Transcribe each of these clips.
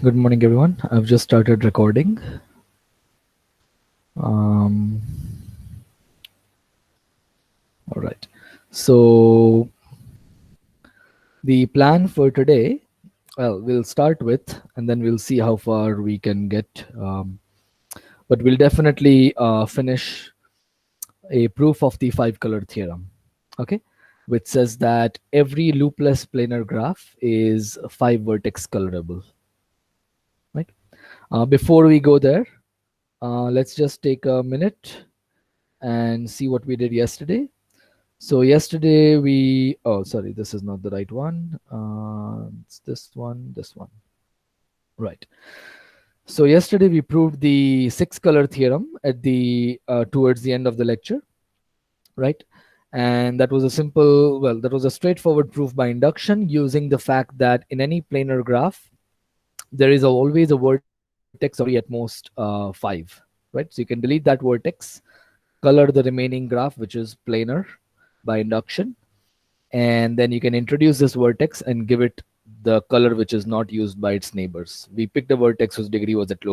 Good morning, everyone. I've just started recording. All right. So the plan for today, well, we'll start with, and then we'll see how far we can get. But we'll definitely finish a proof of the five-color theorem. Okay, which says that every loopless planar graph is five-vertex colorable. Right. Before we go there, let's just take a minute and see what we did yesterday. So yesterday oh, sorry, this is not the right one. It's this one. Right. So yesterday we proved the six color theorem at the towards the end of the lecture, right? And that was a simple, well, that was a straightforward proof by induction using the fact that in any planar graph, there is always a vertex of degree at most five, right? So you can delete that vertex, color the remaining graph, which is planar by induction, and then you can introduce this vertex and give it the color which is not used by its neighbors. We picked a vertex whose degree was at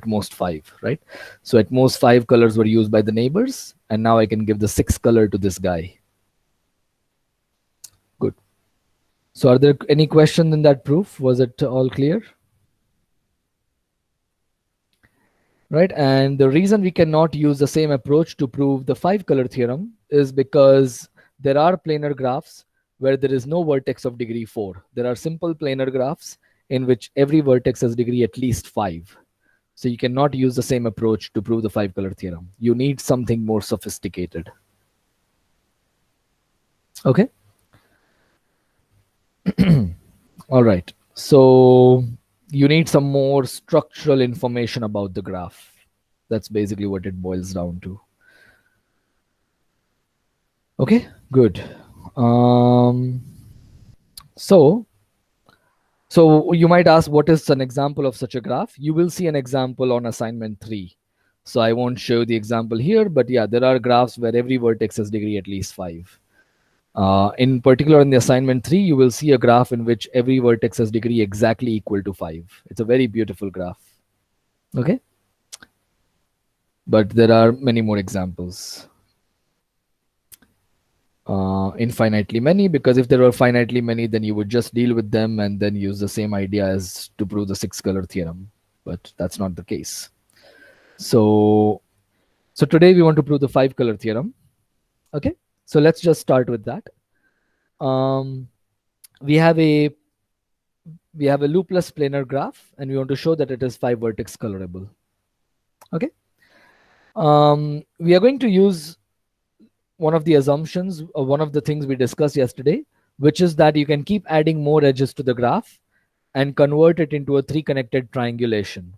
most five, right? So at most five colors were used by the neighbors, and now I can give the sixth color to this guy. Good. So are there any questions in that proof? Was it all clear? Right, and the reason we cannot use the same approach to prove the five color theorem is because there are planar graphs where there is no vertex of degree 4. There are simple planar graphs in which every vertex has degree at least 5. So you cannot use the same approach to prove the five color theorem. You need something more sophisticated. Okay. All right. So you need some more structural information about the graph. That's basically what it boils down to. Okay, good. So you might ask, what is an example of such a graph? You will see an example on assignment 3. So I won't show the example here, but yeah, there are graphs where every vertex has degree at least 5. In particular, in the assignment 3, you will see a graph in which every vertex has degree exactly equal to 5. It's a very beautiful graph. Okay. But there are many more examples. Infinitely many, because if there were finitely many, then you would just deal with them and then use the same idea as to prove the six color theorem, but that's not the case. So today we want to prove the five color theorem. Okay, so let's just start with that. We have a loopless planar graph, and we want to show that it is five vertex colorable. Okay, we are going to use one of the assumptions, or one of the things we discussed yesterday, which is that you can keep adding more edges to the graph and convert it into a three connected triangulation.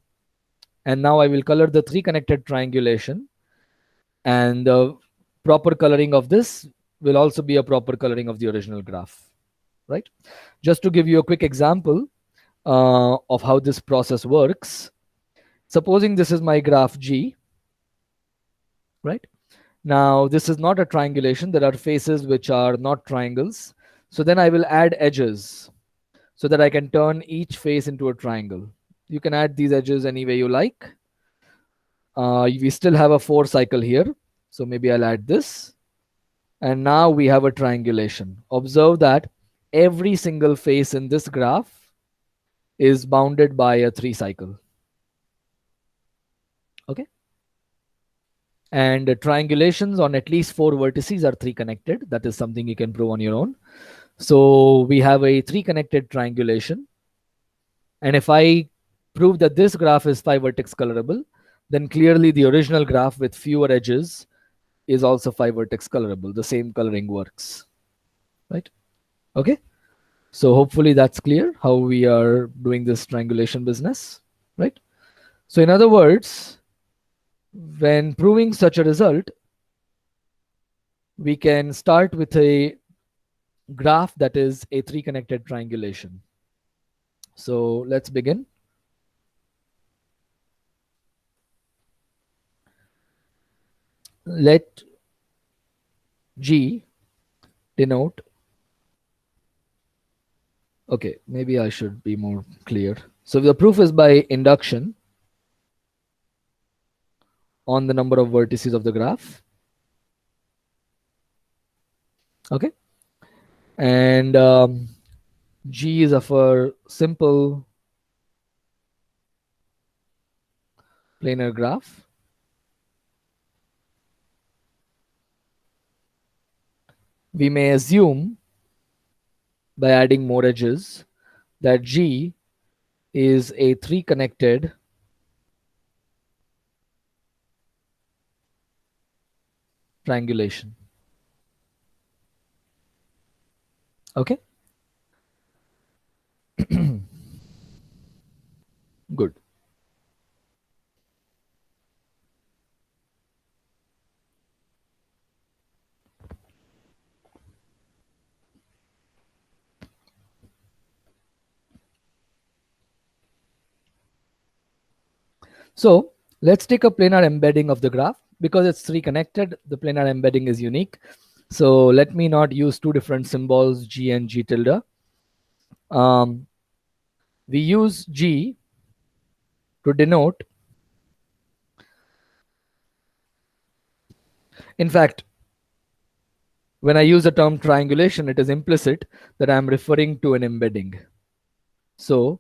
And now I will color the three connected triangulation, and the proper coloring of this will also be a proper coloring of the original graph, right? Just to give you a quick example of how this process works, supposing this is my graph G, right? Now, this is not a triangulation. There are faces which are not triangles. So then I will add edges so that I can turn each face into a triangle. You can add these edges any way you like. We still have a 4 cycle here. So maybe I'll add this. And now we have a triangulation. Observe that every single face in this graph is bounded by a 3 cycle. Okay. And triangulations on at least 4 vertices are 3 connected. That is something you can prove on your own. So we have a 3 connected triangulation. And if I prove that this graph is 5 vertex colorable, then clearly the original graph with fewer edges is also 5 vertex colorable. The same coloring works, right? Okay. So hopefully that's clear how we are doing this triangulation business, right? So in other words, when proving such a result, we can start with a graph that is a 3 connected triangulation. So let's begin. Let G denote, okay, maybe I should be more clear. So the proof is by induction on the number of vertices of the graph. Okay. And G is of a simple planar graph. We may assume by adding more edges that G is a 3 connected triangulation. Okay. Good. So let's take a planar embedding of the graph. Because it's 3 connected, the planar embedding is unique. So let me not use two different symbols, G and G tilde. We use G to denote, in fact, when I use the term triangulation, it is implicit that I'm referring to an embedding. So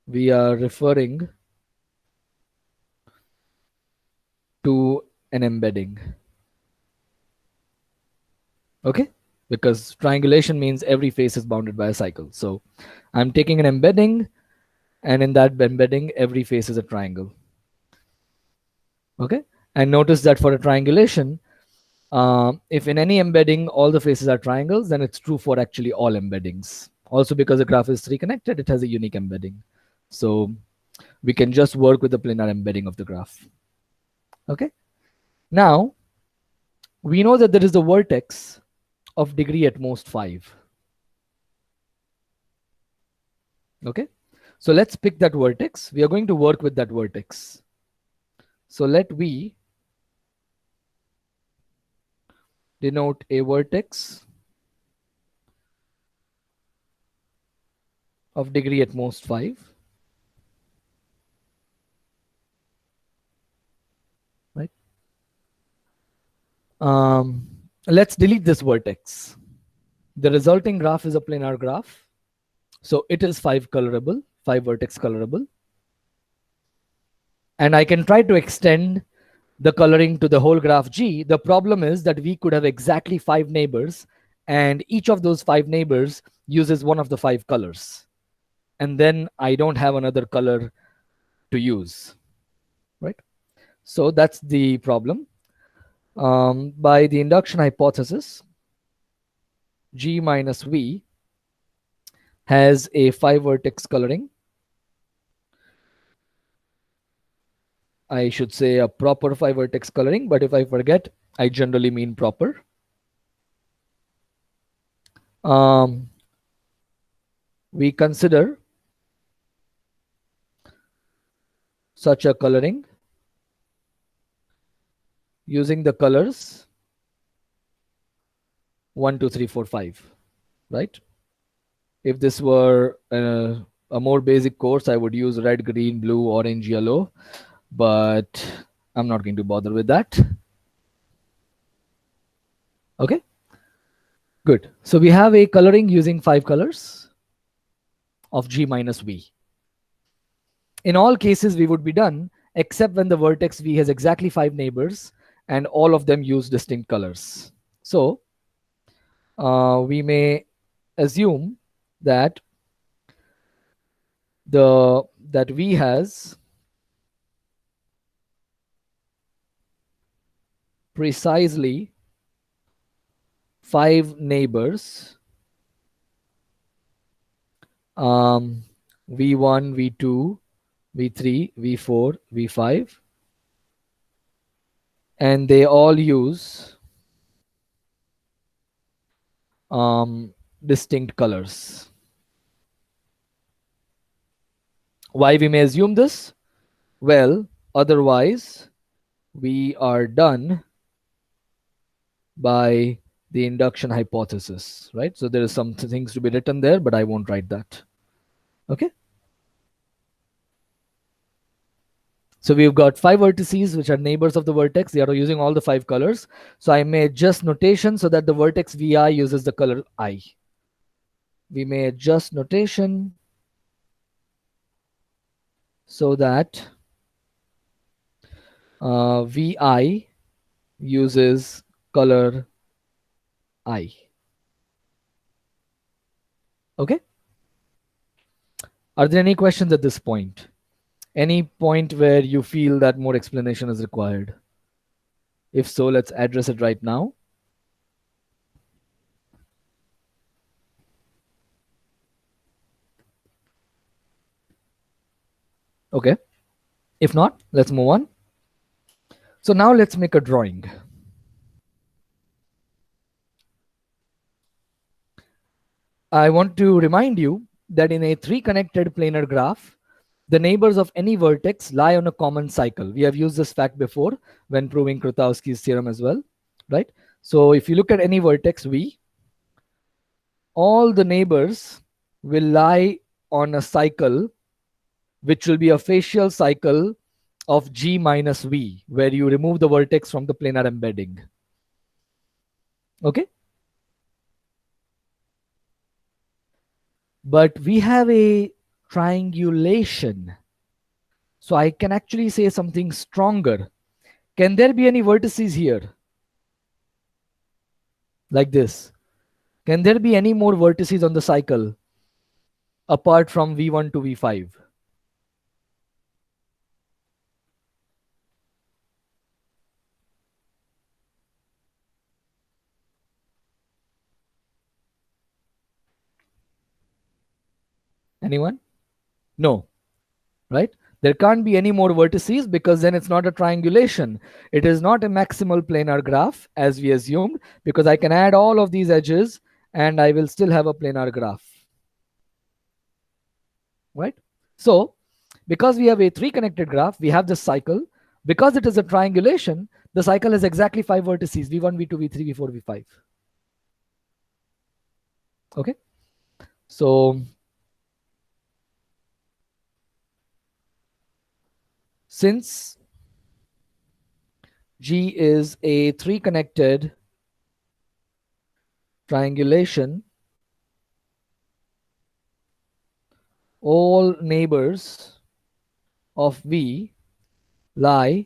we are referring to an embedding. Okay, because triangulation means every face is bounded by a cycle. So I'm taking an embedding, and in that embedding, every face is a triangle. Okay, and notice that for a triangulation, if in any embedding all the faces are triangles, then it's true for actually all embeddings. Also, because the graph is 3 connected, it has a unique embedding. So we can just work with the planar embedding of the graph. Okay, now we know that there is a vertex of degree at most 5. Okay, so let's pick that vertex. We are going to work with that vertex. So let V denote a vertex of degree at most 5. Right. Let's delete this vertex. The resulting graph is a planar graph. So it is 5 colorable, 5 vertex colorable. And I can try to extend the coloring to the whole graph G. The problem is that we could have exactly 5 neighbors, and each of those 5 neighbors uses one of the 5 colors. And then I don't have another color to use, right? So that's the problem. By the induction hypothesis, G minus V has a 5 vertex coloring. I should say a proper 5 vertex coloring, but if I forget, I generally mean proper. We consider such a coloring using the colors 1, 2, 3, 4, 5, right? If this were a more basic course, I would use red, green, blue, orange, yellow, but I'm not going to bother with that. Okay, good. So we have a coloring using 5 colors of G minus V. In all cases, we would be done except when the vertex V has exactly 5 neighbors and all of them use distinct colors. So we may assume that that V has precisely 5 neighbors, V1, V2, V3, V4, V5, and they all use distinct colors. Why we may assume this? Well, otherwise we are done by the induction hypothesis, right? So there is some things to be written there, but I won't write that. Okay. So we've got 5 vertices which are neighbors of the vertex. They are using all the 5 colors. So I may adjust notation so that the vertex vi uses the color I. We may adjust notation so that vi uses color I. Okay. Are there any questions at this point? Any point where you feel that more explanation is required? If so, let's address it right now. Okay. If not, let's move on. So now let's make a drawing. I want to remind you that in a 3 connected planar graph, the neighbors of any vertex lie on a common cycle. We have used this fact before when proving Krotowski's theorem as well, right? So if you look at any vertex V, all the neighbors will lie on a cycle which will be a facial cycle of G minus V, where you remove the vertex from the planar embedding. Okay? But we have a triangulation. So I can actually say something stronger. Can there be any vertices here? Like this. Can there be any more vertices on the cycle apart from V1 to V5? Anyone? No, right? There can't be any more vertices because then it's not a triangulation. It is not a maximal planar graph as we assumed, because I can add all of these edges and I will still have a planar graph, right? So because we have a 3 connected graph, we have this cycle. Because it is a triangulation, the cycle has exactly 5 vertices, V1, V2, V3, V4, V5. Okay. So since G is a 3 connected triangulation, all neighbors of V lie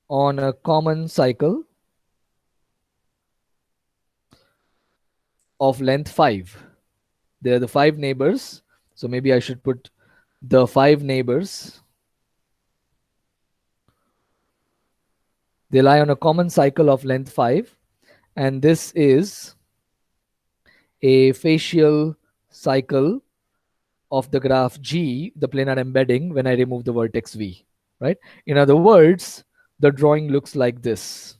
on a common cycle of length 5. They are the 5 neighbors. So maybe I should put the 5 neighbors. They lie on a common cycle of length 5. And this is a facial cycle of the graph G, the planar embedding, when I remove the vertex V, right? In other words, the drawing looks like this.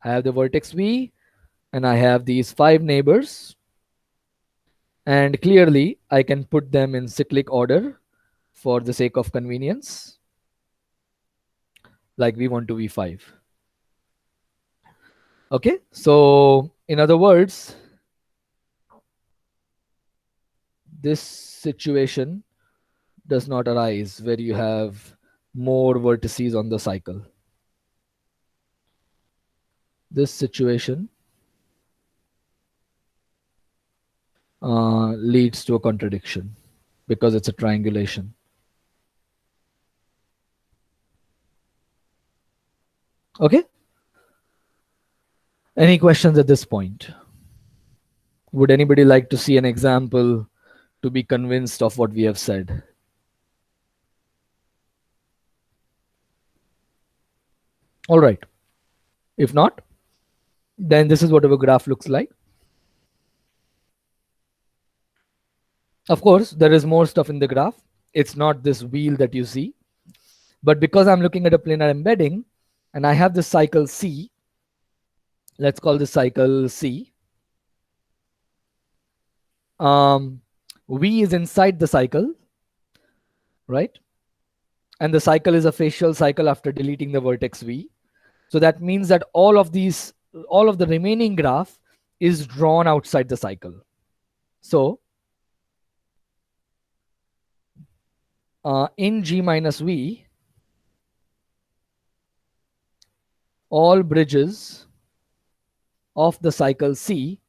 I have the vertex V and I have these 5 neighbors, and clearly I can put them in cyclic order for the sake of convenience, like V1 to V5. Okay, so in other words, this situation does not arise where you have more vertices on the cycle. This situation leads to a contradiction because it's a triangulation. Okay? Any questions at this point? Would anybody like to see an example to be convinced of what we have said? All right. If not, then this is what our graph looks like. Of course, there is more stuff in the graph. It's not this wheel that you see. But because I'm looking at a planar embedding and I have this cycle C, let's call this cycle C. V is inside the cycle, right? And the cycle is a facial cycle after deleting the vertex V. So that means that all of the remaining graph is drawn outside the cycle. So in G minus V, all bridges of the cycle C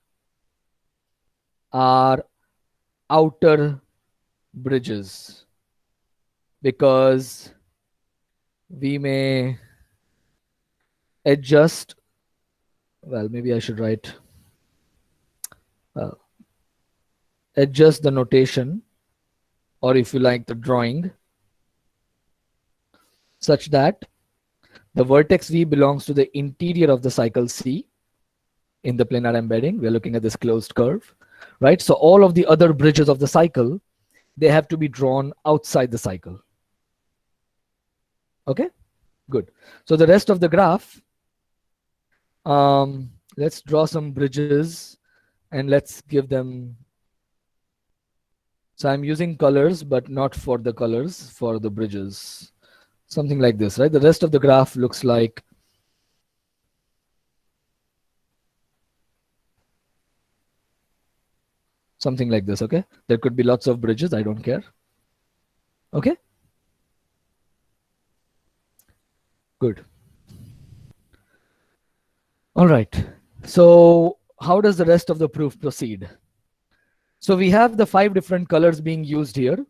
are outer bridges, because we may adjust, well, maybe I should write, uh, adjust the notation, or if you like, the drawing, such that the vertex V belongs to the interior of the cycle C in the planar embedding. We're looking at this closed curve, right? So all of the other bridges of the cycle, they have to be drawn outside the cycle. Okay, good. So the rest of the graph, let's draw some bridges and let's give them. So I'm using colors, but not for the colors, for the bridges. Something like this, right? The rest of the graph looks like something like this, okay? There could be lots of bridges, I don't care. Okay? Good. All right. So how does the rest of the proof proceed? So we have the 5 different colors being used here,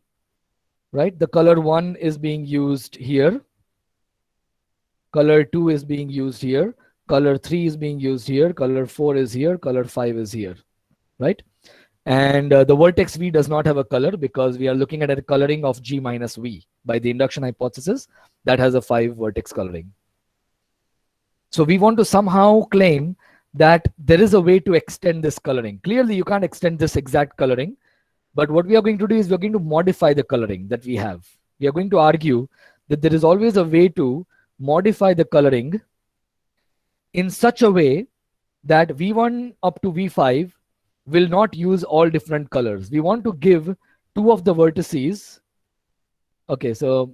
right? The color 1 is being used here. Color 2 is being used here. Color 3 is being used here. Color 4 is here. Color 5 is here, right? And the vertex V does not have a color because we are looking at a coloring of G minus V by the induction hypothesis that has a 5 vertex coloring. So we want to somehow claim that there is a way to extend this coloring. Clearly, you can't extend this exact coloring, but what we are going to do is we're going to modify the coloring that we have. We are going to argue that there is always a way to modify the coloring in such a way that V1 up to V5 will not use all different colors. We want to give 2 of the vertices. Okay, so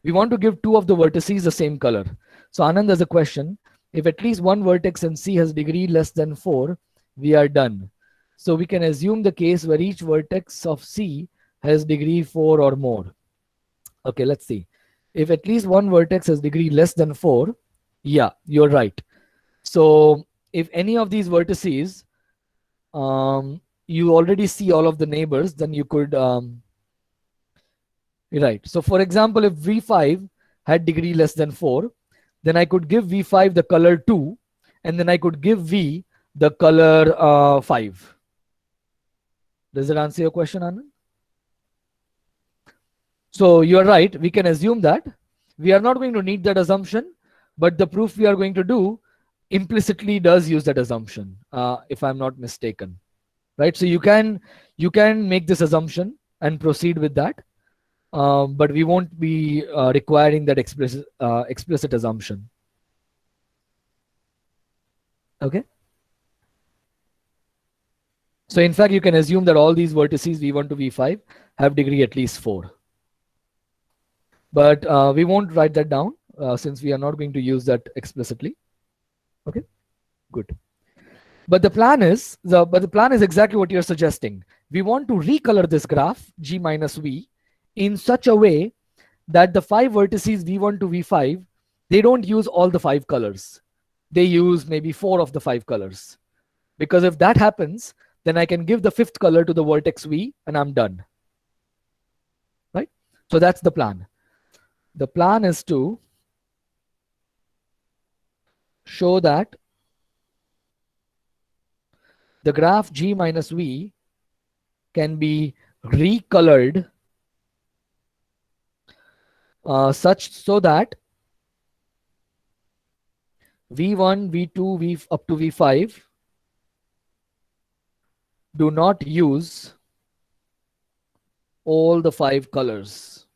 we want to give 2 of the vertices the same color. So Anand, there's a question. If at least one vertex in C has degree less than 4, we are done. So we can assume the case where each vertex of C has degree 4 or more. Okay, let's see. If at least one vertex has degree less than 4, yeah, you're right. So if any of these vertices, you already see all of the neighbors, then you could, right. So for example, if V5 had degree less than 4, then I could give V5 the color 2, and then I could give V the color 5. Does that answer your question, Anand? So you're right. We can assume that. We are not going to need that assumption, but the proof we are going to do implicitly does use that assumption, if I'm not mistaken. Right? So you can make this assumption and proceed with that, but we won't be requiring that explicit assumption. Okay. So in fact, you can assume that all these vertices V1 to V5 have degree at least 4. But we won't write that down since we are not going to use that explicitly. Okay, good. But the plan is exactly what you're suggesting. We want to recolor this graph G minus V in such a way that the 5 vertices V1 to V5, they don't use all the 5 colors. They use maybe 4 of the 5 colors. Because if that happens, then I can give the 5th color to the vertex V and I'm done. Right? So that's the plan. The plan is to show that the graph G minus V can be recolored such so that V1, V2, V up to V5 do not use all the 5 colors.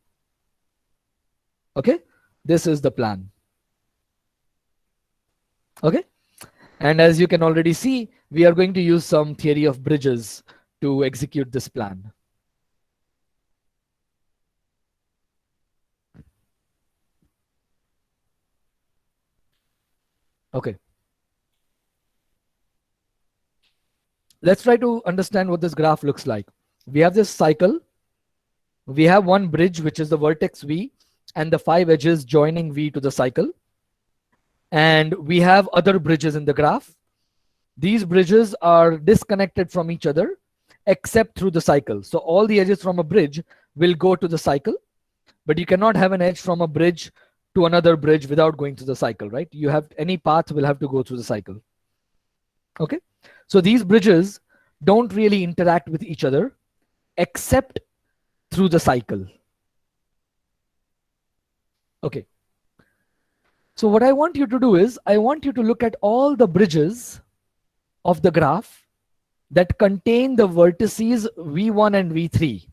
Okay, this is the plan. Okay, and as you can already see, we are going to use some theory of bridges to execute this plan. Okay, let's try to understand what this graph looks like. We have this cycle, We have one bridge, which is the vertex V, and the 5 edges joining V to the cycle. And we have other bridges in the graph. These bridges are disconnected from each other except through the cycle. So all the edges from a bridge will go to the cycle, but you cannot have an edge from a bridge to another bridge without going through the cycle, right? You have any path will have to go through the cycle. Okay, so these bridges don't really interact with each other except through the cycle. Okay, so what I want you to do is I want you to look at all the bridges of the graph that contain the vertices v1 and v3.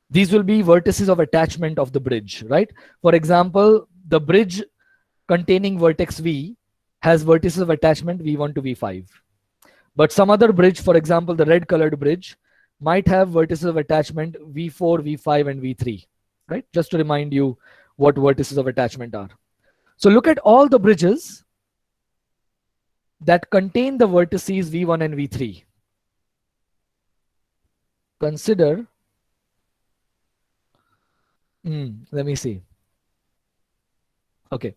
These will be vertices of attachment of the bridge, right? For example, the bridge containing vertex v has vertices of attachment v1 to v5. But some other bridge, for example, the red colored bridge, might have vertices of attachment v4, v5, and v3, right? Just to remind you what vertices of attachment are. So look at all the bridges that contain the vertices v1 and v3. Consider, let me see. Okay.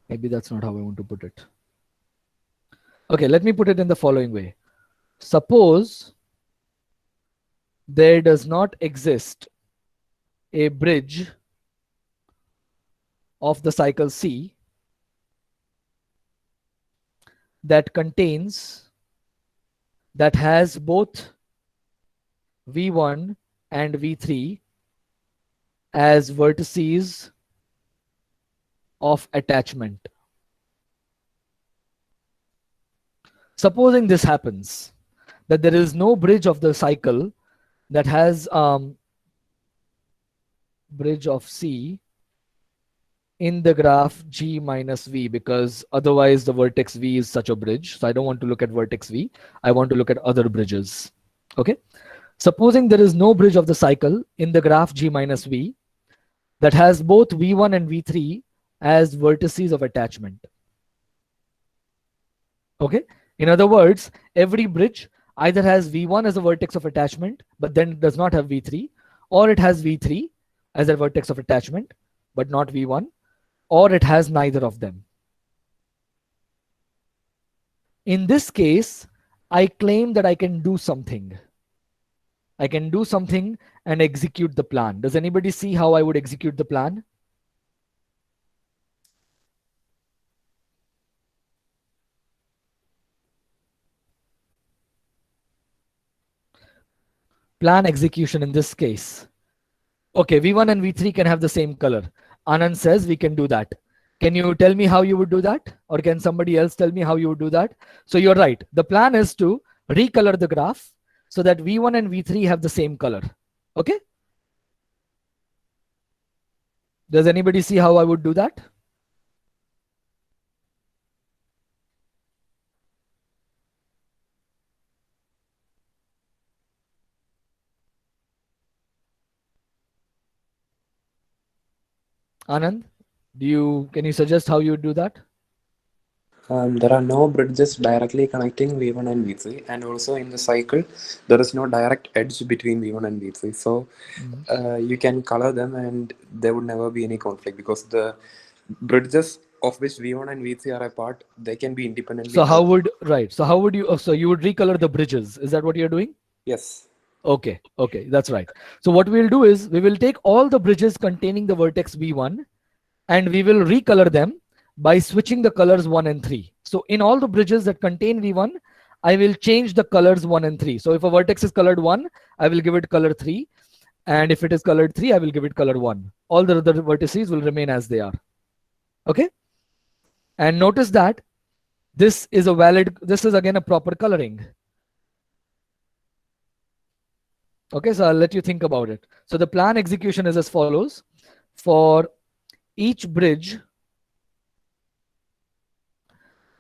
Maybe that's not how I want to put it. Okay, let me put it in the following way. Suppose there does not exist a bridge of the cycle C that has both V1 and V3 as vertices of attachment. Supposing this happens, that there is no bridge of the cycle that has bridge of C in the graph G minus V, because otherwise the vertex V is such a bridge. So I don't want to look at vertex V. I want to look at other bridges. Okay. Supposing there is no bridge of the cycle in the graph G minus V that has both V1 and V3 as vertices of attachment. Okay. In other words, every bridge either has V1 as a vertex of attachment, but then it does not have V3, or it has V3 as a vertex of attachment, but not V1, or it has neither of them. In this case, I claim that I can do something. I can do something and execute the plan. Does anybody see how I would execute the plan? Plan execution in this case. Okay, V1 and V3 can have the same color. Anand says we can do that. Can you tell me how you would do that? Or can somebody else tell me how you would do that? So you're right. The plan is to recolor the graph so that V1 and V3 have the same color. Okay? Does anybody see how I would do that? Anand, can you suggest how you would do that? There are no bridges directly connecting V1 and V3, and also in the cycle, there is no direct edge between V1 and V3. So you can color them, and there would never be any conflict because the bridges of which V1 and V3 are a part, they can be independently. So how would you? So you would recolor the bridges. Is that what you're doing? Yes. Okay, that's right. So what we'll do is we will take all the bridges containing the vertex V1 and we will recolor them by switching the colors 1 and 3. So in all the bridges that contain V1, I will change the colors 1 and 3. So if a vertex is colored 1, I will give it color 3. And if it is colored 3, I will give it color 1. All the other vertices will remain as they are. Okay? And notice that this is again a proper coloring. Okay, so I'll let you think about it. So the plan execution is as follows. For each bridge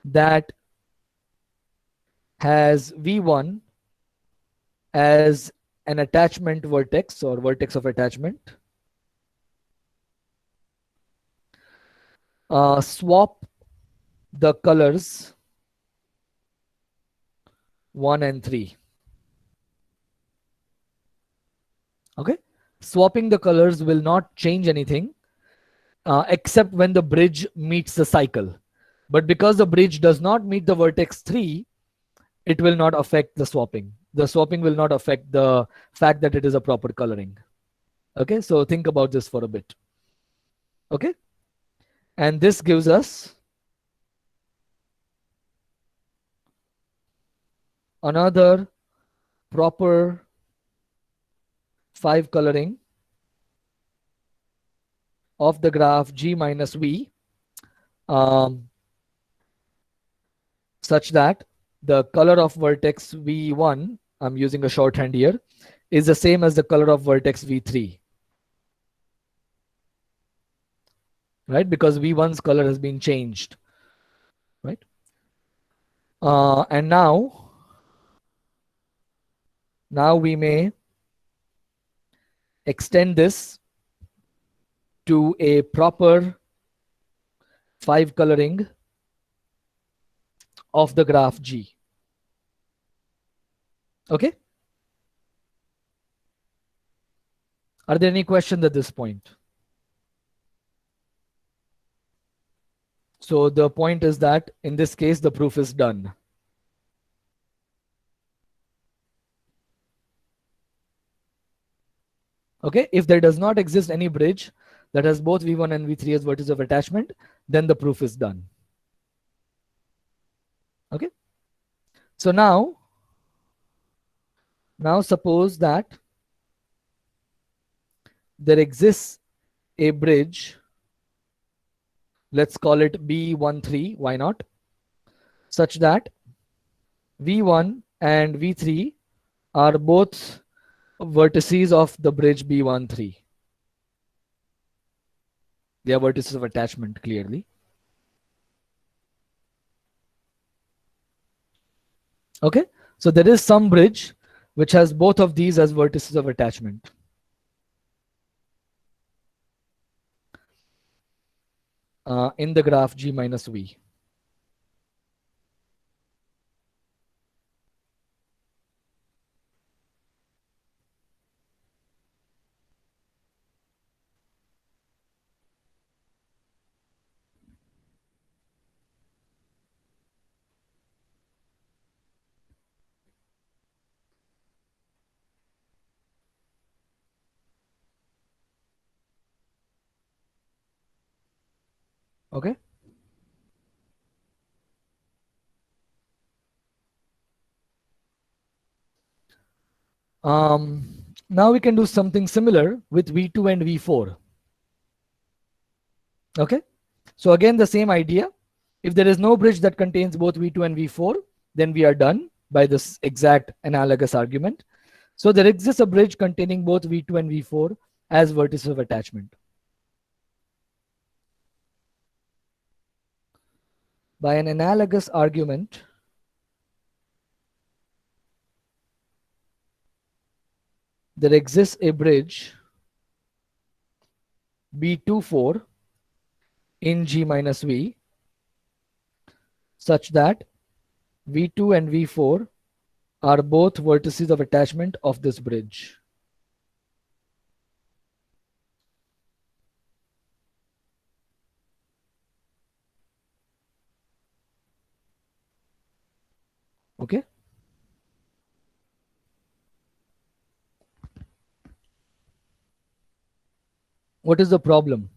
that has V1 as an attachment vertex or vertex of attachment, swap the colors 1 and 3. Okay, swapping the colors will not change anything except when the bridge meets the cycle. But because the bridge does not meet the vertex 3, it will not affect the swapping. The swapping will not affect the fact that it is a proper coloring. Okay, so think about this for a bit. Okay, and this gives us another proper 5 coloring of the graph G minus V, such that the color of vertex V1, I'm using a shorthand here, is the same as the color of vertex V3. Right, because V1's color has been changed. Right, and now we may extend this to a proper 5 coloring of the graph G. Okay, are there any questions at this point? So the point is that in this case the proof is done. Okay, if there does not exist any bridge that has both V1 and V3 as vertices of attachment, then the proof is done. Okay, so now suppose that there exists a bridge, let's call it B13, why not, such that V1 and V3 are both vertices of the bridge B13. They are vertices of attachment, clearly. Okay, so there is some bridge which has both of these as vertices of attachment. In the graph G minus V. Okay, now we can do something similar with V2 and V4. Okay, so again the same idea. If there is no bridge that contains both V2 and V4, then we are done by this exact analogous argument. So there exists a bridge containing both V2 and V4 as vertices of attachment. By an analogous argument, there exists a bridge B24 in G minus V such that V2 and V4 are both vertices of attachment of this bridge. Okay, what is the problem?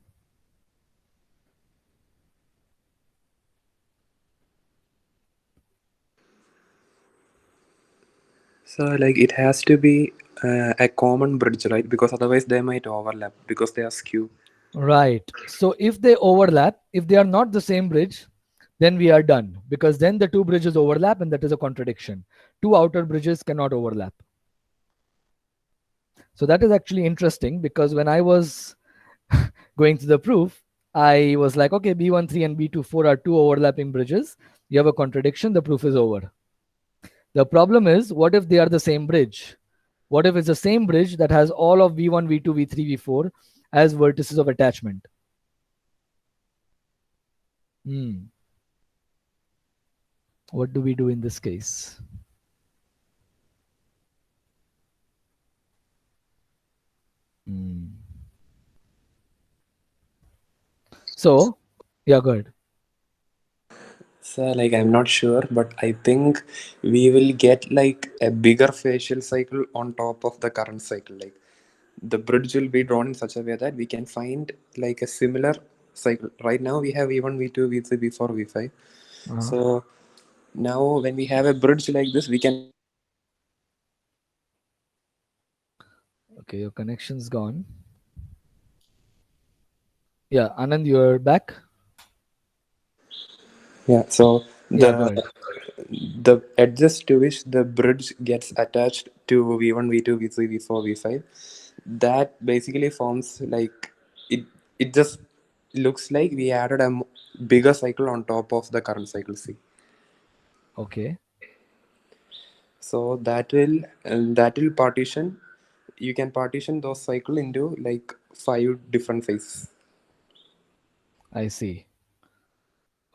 So like it has to be a common bridge, right? Because otherwise they might overlap because they are skew. Right, so if they overlap, if they are not the same bridge, then we are done, because then the two bridges overlap and that is a contradiction. Two outer bridges cannot overlap. So that is actually interesting, because when I was going through the proof, I was like, okay, B13 and B24 are two overlapping bridges. You have a contradiction, the proof is over. The problem is, what if they are the same bridge? What if it's the same bridge that has all of V1, V2, V3, V4 as vertices of attachment? What do we do in this case? Mm. So, yeah, good. So, like, I'm not sure, but I think we will get like a bigger facial cycle on top of the current cycle. Like, the bridge will be drawn in such a way that we can find like a similar cycle. Right now, we have V1, V2, V3, V4, V5. Uh-huh. So, now when we have a bridge like this, we can find a similar cycle on top of the current cycle C. Okay, your connection's gone. Yeah, Anand, you're back. Yeah, so Yeah, go ahead. the edges to which the bridge gets attached to V1, V2, V3, V4, V5, that basically forms like it. It just looks like we added a bigger cycle on top of the current cycle C. Okay, So that will partition. You can partition those cycle into like 5 different phases. I see.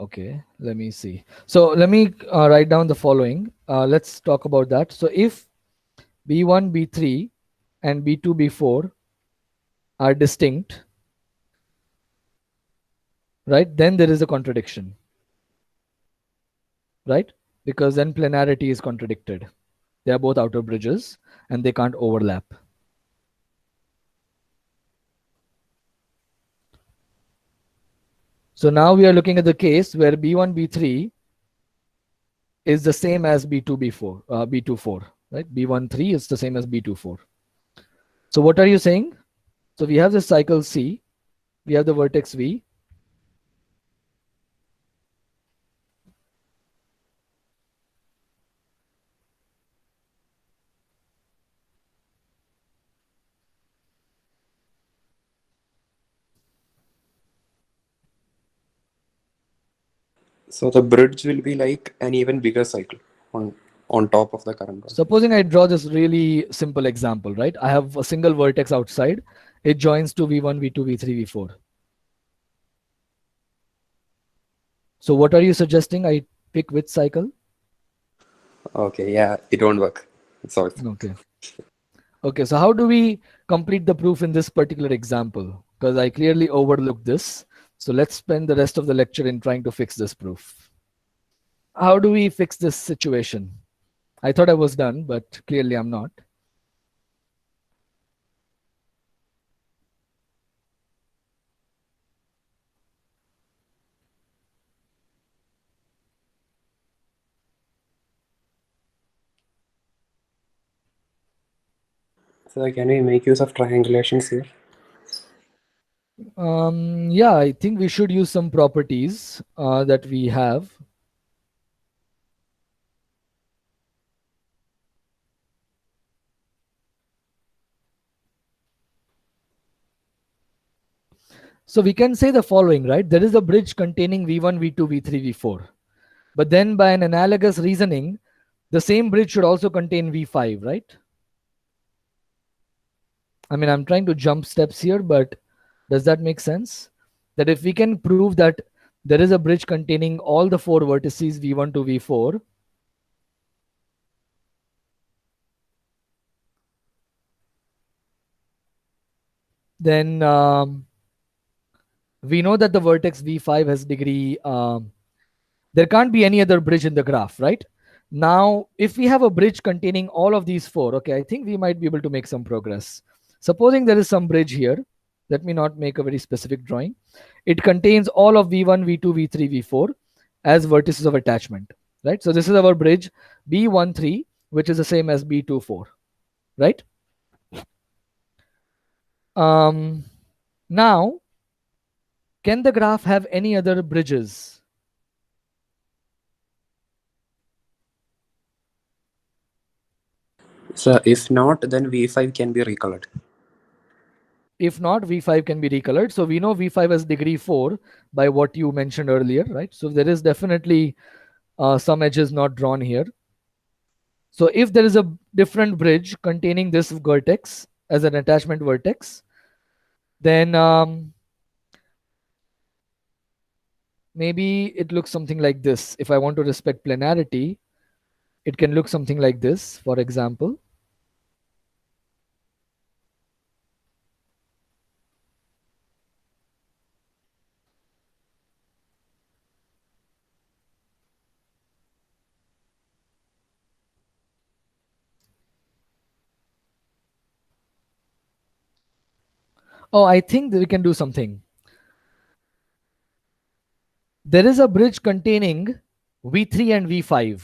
Okay, let me see. So let me write down the following. Let's talk about that. So if B1, B3, and B2, B4 are distinct, right, then there is a contradiction, right? Because then planarity is contradicted. They are both outer bridges and they can't overlap. So now we are looking at the case where B1, B3 is the same as B2, B4, B2, 4, right? B1, 3 is the same as B2, 4. So what are you saying? So we have the cycle C, we have the vertex V. So the bridge will be like an even bigger cycle on top of the current one. Supposing I draw this really simple example, right? I have a single vertex outside. It joins to V1, V2, V3, V4. So what are you suggesting? I pick which cycle? Okay, yeah, it won't work. So Okay. Okay, so how do we complete the proof in this particular example? Because I clearly overlooked this. So let's spend the rest of the lecture in trying to fix this proof. How do we fix this situation? I thought I was done, but clearly I'm not. So can we make use of triangulations here? Yeah, I think we should use some properties that we have. So we can say the following, right? There is a bridge containing V1, V2, V3, V4. But then by an analogous reasoning, the same bridge should also contain V5, right? I mean, I'm trying to jump steps here, but does that make sense? That if we can prove that there is a bridge containing all the four vertices V1 to V4, then we know that the vertex V5 has degree. There can't be any other bridge in the graph, right? Now, if we have a bridge containing all of these four, okay, I think we might be able to make some progress. Supposing there is some bridge here, let me not make a very specific drawing. It contains all of V1, V2, V3, V4 as vertices of attachment, right? So this is our bridge B13, which is the same as B24, right? Um, Now, can the graph have any other bridges? So if not, then V5 can be recolored. If not, V5 can be recolored. So we know V5 has degree 4 by what you mentioned earlier, right? So there is definitely some edges not drawn here. So if there is a different bridge containing this vertex as an attachment vertex, then maybe it looks something like this. If I want to respect planarity, it can look something like this, for example. Oh, I think that we can do something. There is a bridge containing V3 and V5.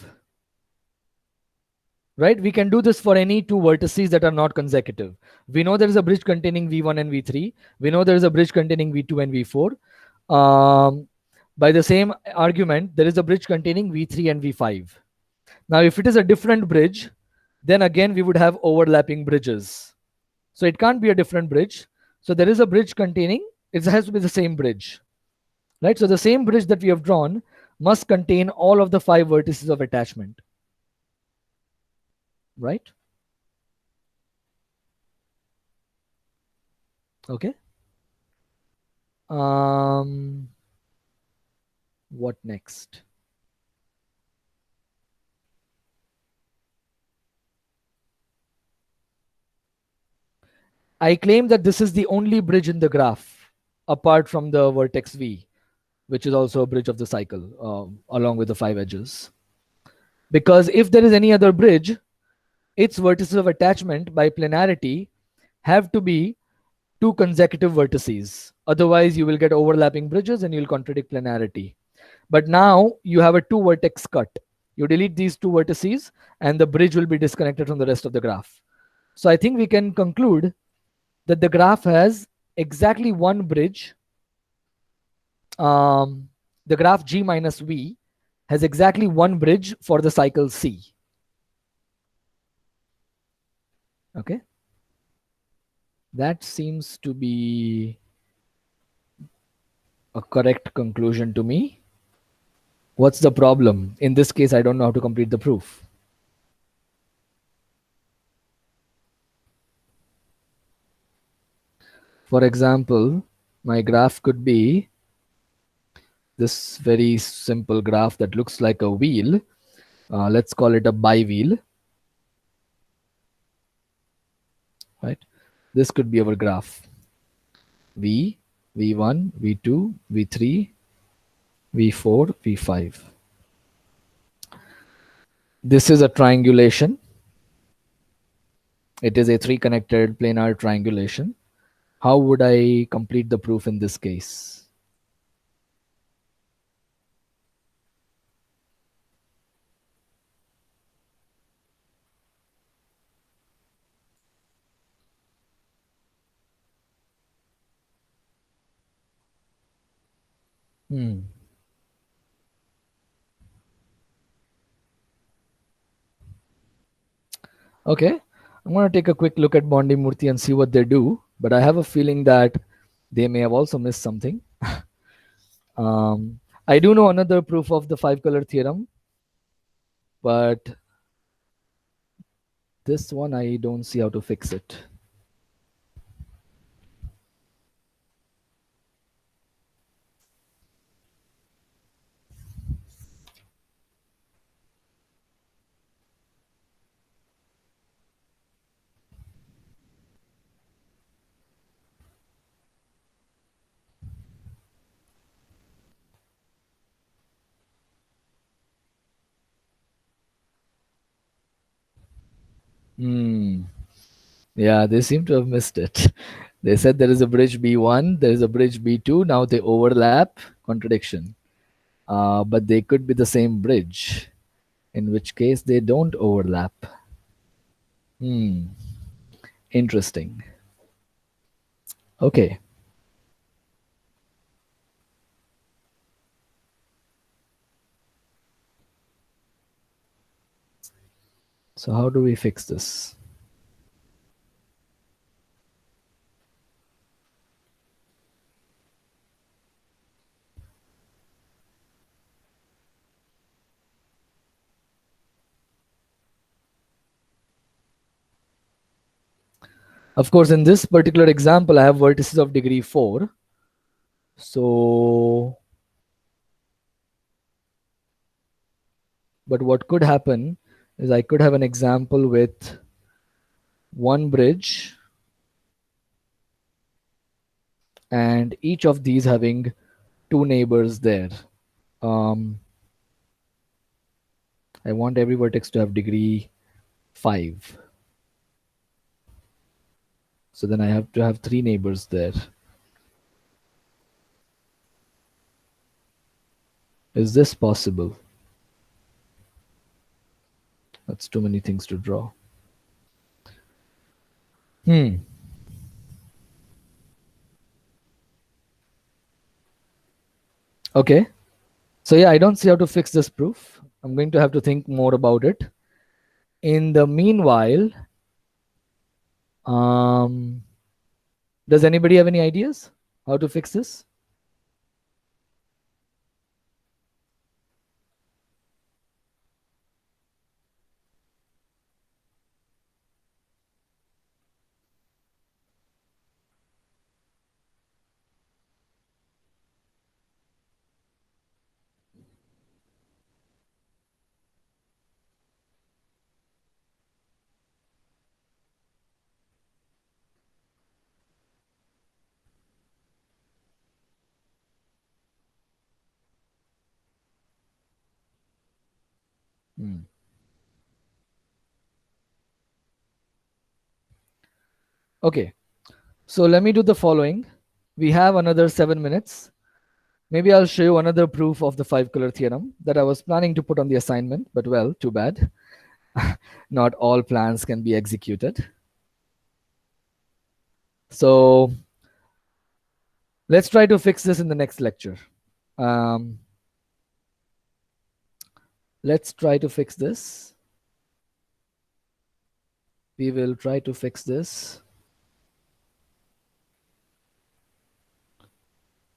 Right? We can do this for any two vertices that are not consecutive. We know there is a bridge containing V1 and V3. We know there is a bridge containing V2 and V4. By the same argument, there is a bridge containing V3 and V5. Now, if it is a different bridge, then again we would have overlapping bridges. So it can't be a different bridge. So there is a bridge containing, it has to be the same bridge. Right? So the same bridge that we have drawn must contain all of the 5 vertices of attachment. Right? Okay. What next? I claim that this is the only bridge in the graph apart from the vertex V, which is also a bridge of the cycle along with the 5 edges. Because if there is any other bridge, its vertices of attachment by planarity have to be 2 consecutive vertices. Otherwise, you will get overlapping bridges and you'll contradict planarity. But now you have a 2 vertex cut. You delete these 2 vertices and the bridge will be disconnected from the rest of the graph. So I think we can conclude that the graph has exactly one bridge. The graph G minus V has exactly one bridge for the cycle C. Okay. That seems to be a correct conclusion to me. What's the problem? In this case, I don't know how to complete the proof. For example, my graph could be this very simple graph that looks like a wheel. Let's call it a bi-wheel. Right? This could be our graph. V, V1, V2, V3, V4, V5. This is a triangulation. It is a 3-connected planar triangulation. How would I complete the proof in this case? Okay, I'm going to take a quick look at Bondi Murthy and see what they do, but I have a feeling that they may have also missed something. I do know another proof of the 5-color theorem, but this one I don't see how to fix it. Yeah, they seem to have missed it. They said there is a bridge B1, there is a bridge B2. Now they overlap. Contradiction. But they could be the same bridge, in which case they don't overlap. Interesting. Okay. So how do we fix this? Of course, in this particular example, I have vertices of degree 4. So, but what could happen is I could have an example with one bridge and each of these having 2 neighbors there. I want every vertex to have degree 5. So then I have to have 3 neighbors there. Is this possible? That's too many things to draw. Hmm. Okay. So yeah, I don't see how to fix this proof. I'm going to have to think more about it. In the meanwhile, does anybody have any ideas how to fix this? Hmm. Okay. So let me do the following. We have another 7 minutes. Maybe I'll show you another proof of the 5-color theorem that I was planning to put on the assignment, but well, too bad. Not all plans can be executed. So let's try to fix this in the next lecture. Um, let's try to fix this. We will try to fix this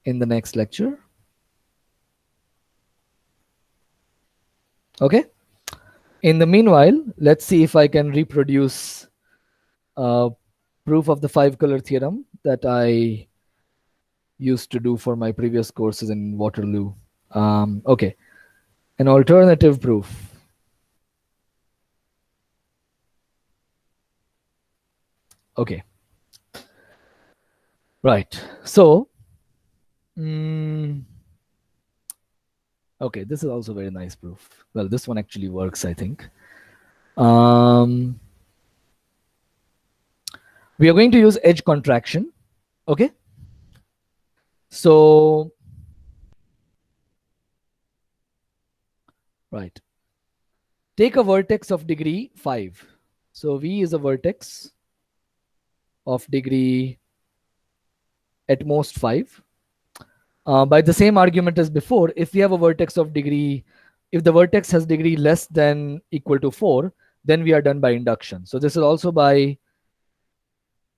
in the next lecture. Okay. In the meanwhile, let's see if I can reproduce proof of the 5-color theorem that I used to do for my previous courses in Waterloo. Okay, an alternative proof. Okay, right. So, okay, this is also very nice proof. Well, this one actually works, I think. We are going to use edge contraction. Okay, so right, take a vertex of degree 5. So V is a vertex of degree at most 5. By the same argument as before, if we have a vertex of degree, if the vertex has degree less than equal to 4, then we are done by induction. So this is also by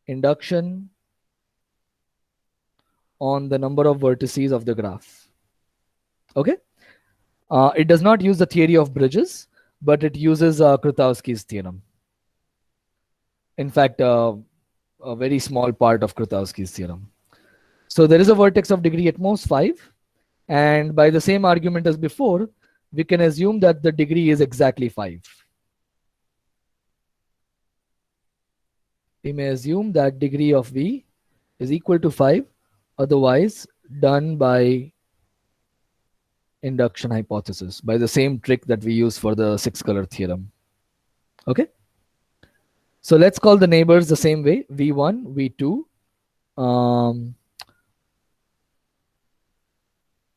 induction on the number of vertices of the graph. Okay. It does not use the theory of bridges, but it uses Krutowski's theorem. In fact, a very small part of Krutowski's theorem. So there is a vertex of degree at most 5. And by the same argument as before, we can assume that the degree is exactly 5. We may assume that degree of V is equal to 5, otherwise done by induction hypothesis, by the same trick that we use for the 6-color theorem. Okay. So let's call the neighbors the same way, V1, V2.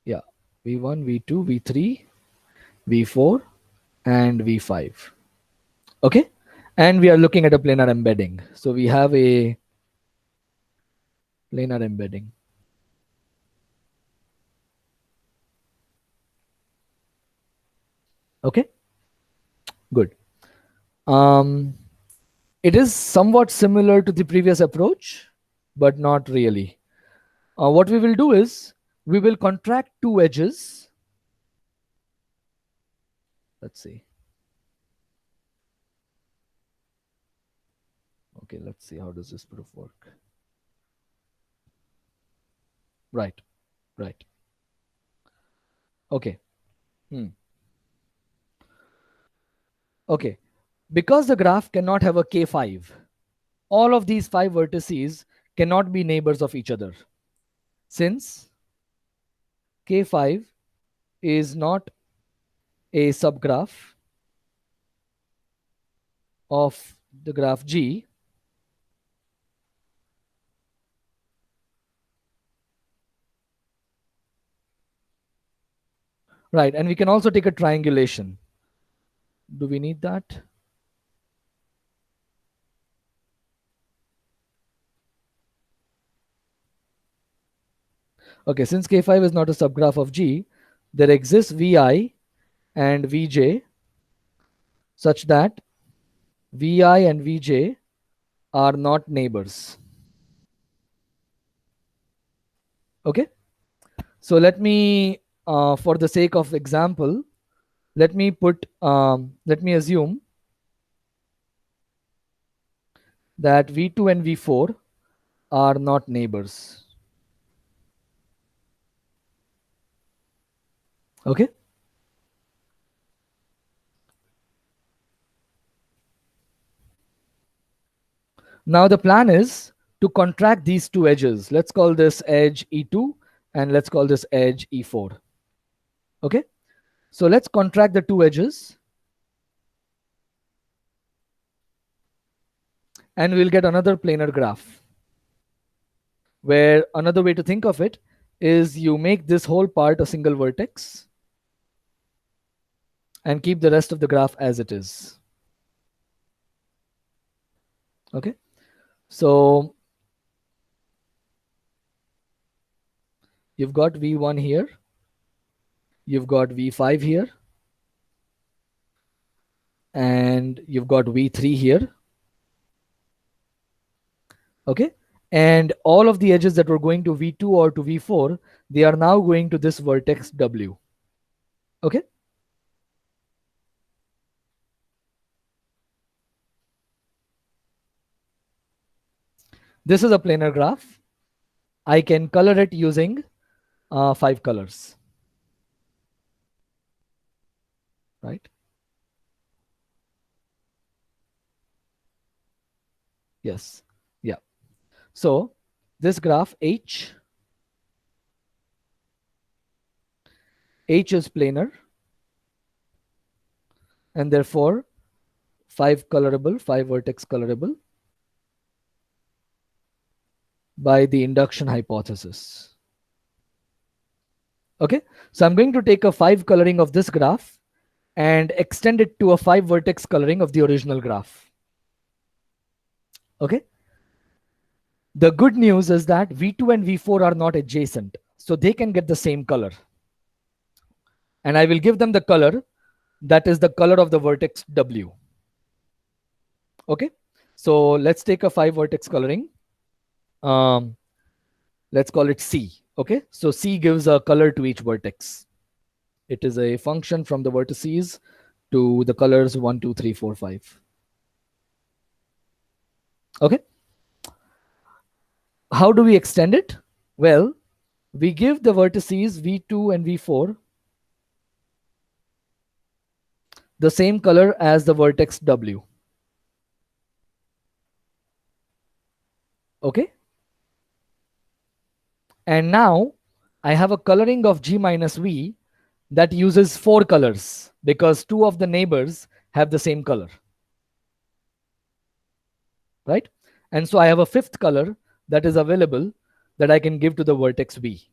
Yeah, V1, V2, V3, V4, and V5. Okay. And we are looking at a planar embedding. So we have a planar embedding. Okay, good. It is somewhat similar to the previous approach, but not really. What we will do is we will contract 2 edges. Let's see. Okay, let's see how does this proof work. Right, right. Okay. Okay. Because the graph cannot have a K5, all of these 5 vertices cannot be neighbors of each other. Since K5 is not a subgraph of the graph G, Right, and we can also take a triangulation. Do we need that? Okay, since K5 is not a subgraph of G, there exists Vi and Vj such that Vi and Vj are not neighbors. Okay, so let me, for the sake of example, let me assume that V2 and V4 are not neighbors. Okay. Now the plan is to contract these two edges. Let's call this edge E2 and let's call this edge E4. Okay. So let's contract the two edges and we'll get another planar graph, where another way to think of it is you make this whole part a single vertex and keep the rest of the graph as it is. Okay. So you've got V1 here, you've got V5 here, and you've got V3 here. Okay. And all of the edges that were going to V2 or to V4, they are now going to this vertex W. Okay. This is a planar graph. I can color it using 5 colors. Right. Yes. Yeah. So this graph H is planar, and therefore 5 colorable, 5 vertex colorable by the induction hypothesis. Okay, so I'm going to take a 5 coloring of this graph and extend it to a 5 vertex coloring of the original graph. Okay, the good news is that V2 and V4 are not adjacent, so they can get the same color. And I will give them the color that is the color of the vertex W. Okay, so let's take a 5 vertex coloring. Let's call it C. Okay, so C gives a color to each vertex. It is a function from the vertices to the colors 1, 2, 3, 4, 5. Okay, how do we extend it? Well, we give the vertices V2 and V4 the same color as the vertex W. Okay, and now I have a coloring of G minus V that uses 4 colors because 2 of the neighbors have the same color. Right? And so I have a 5th color that is available that I can give to the vertex V.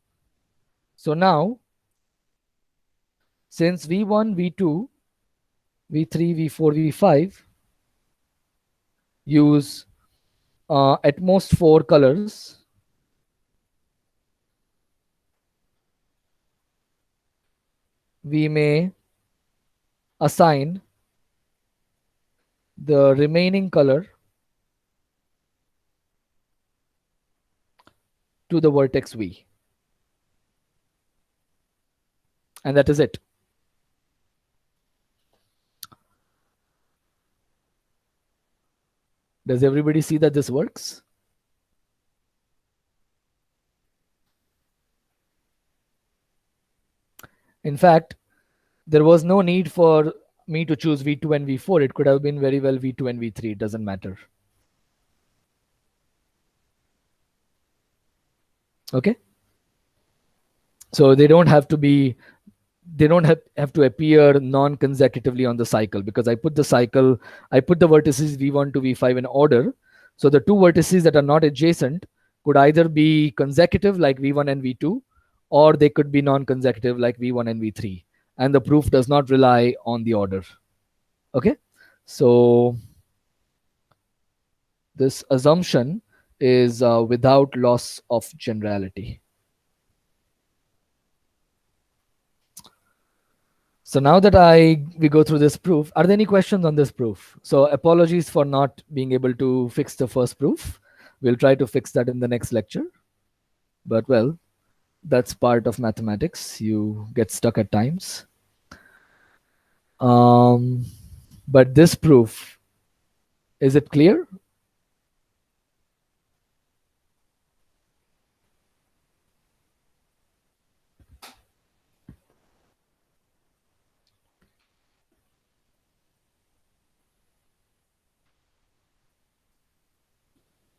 So now, since V1, V2, V3, V4, V5 use at most 4 colors, we may assign the remaining color to the vertex V. And that is it. Does everybody see that this works? In fact, there was no need for me to choose V2 and V4. It could have been very well V2 and V3. It doesn't matter. Okay. So they don't have to be, they don't have to appear non-consecutively on the cycle, because I put the vertices V1 to V5 in order. So the two vertices that are not adjacent could either be consecutive like V1 and V2, or they could be non-consecutive like V1 and V3. and the proof does not rely on the order. Okay, so this assumption is without loss of generality. So now that we go through this proof, are there any questions on this proof? So apologies for not being able to fix the first proof. We'll try to fix that in the next lecture. But well, that's part of mathematics. You get stuck at times. But this proof, is it clear?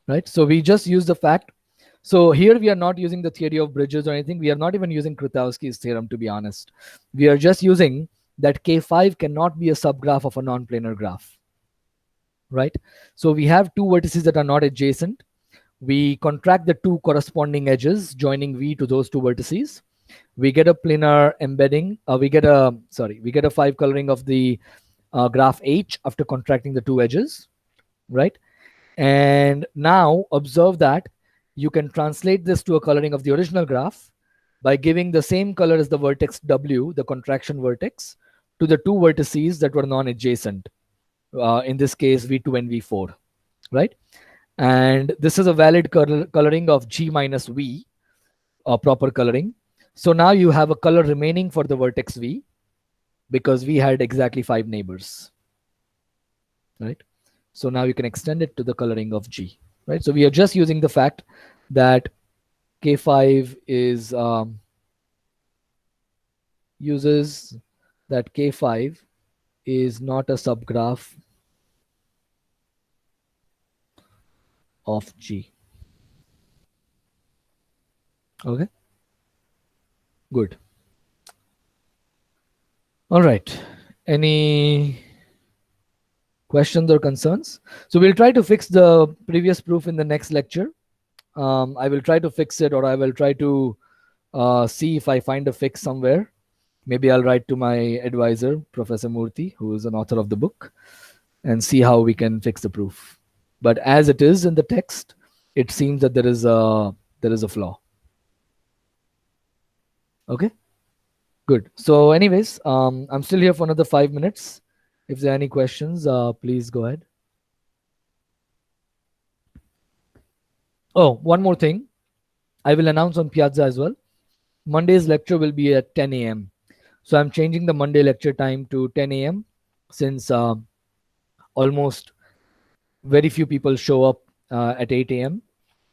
Right? So we just use the fact. So here we are not using the theory of bridges or anything. We are not even using Krutowski's theorem, to be honest. We are just using that K5 cannot be a subgraph of a non-planar graph. Right? So we have two vertices that are not adjacent. We contract the two corresponding edges, joining V to those two vertices. We get a planar embedding. We get a 5 coloring of the graph H after contracting the two edges, right? And now observe that you can translate this to a coloring of the original graph by giving the same color as the vertex W, the contraction vertex, to the two vertices that were non-adjacent. In this case, V2 and V4, right? And this is a valid coloring of G minus V, proper coloring. So now you have a color remaining for the vertex V because we had exactly 5 neighbors, right? So now you can extend it to the coloring of G, right? So we are just using the fact that K5 is uses that K5 is not a subgraph of G. Okay, good. All right. Any questions or concerns? So we'll try to fix the previous proof in the next lecture. I will try to fix it, or I will try to see if I find a fix somewhere. Maybe I'll write to my advisor, Professor Murthy, who is an author of the book, and see how we can fix the proof. But as it is in the text, it seems that there is a flaw. Okay, good. So anyways, I'm still here for another 5 minutes. If there are any questions, please go ahead. Oh, one more thing. I will announce on Piazza as well. Monday's lecture will be at 10 a.m. So I'm changing the Monday lecture time to 10 a.m. since almost very few people show up at 8 a.m.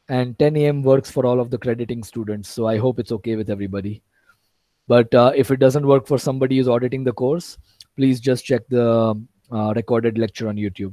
and 10 a.m. works for all of the crediting students. So I hope it's okay with everybody. But if it doesn't work for somebody who's auditing the course, please just check the recorded lecture on YouTube.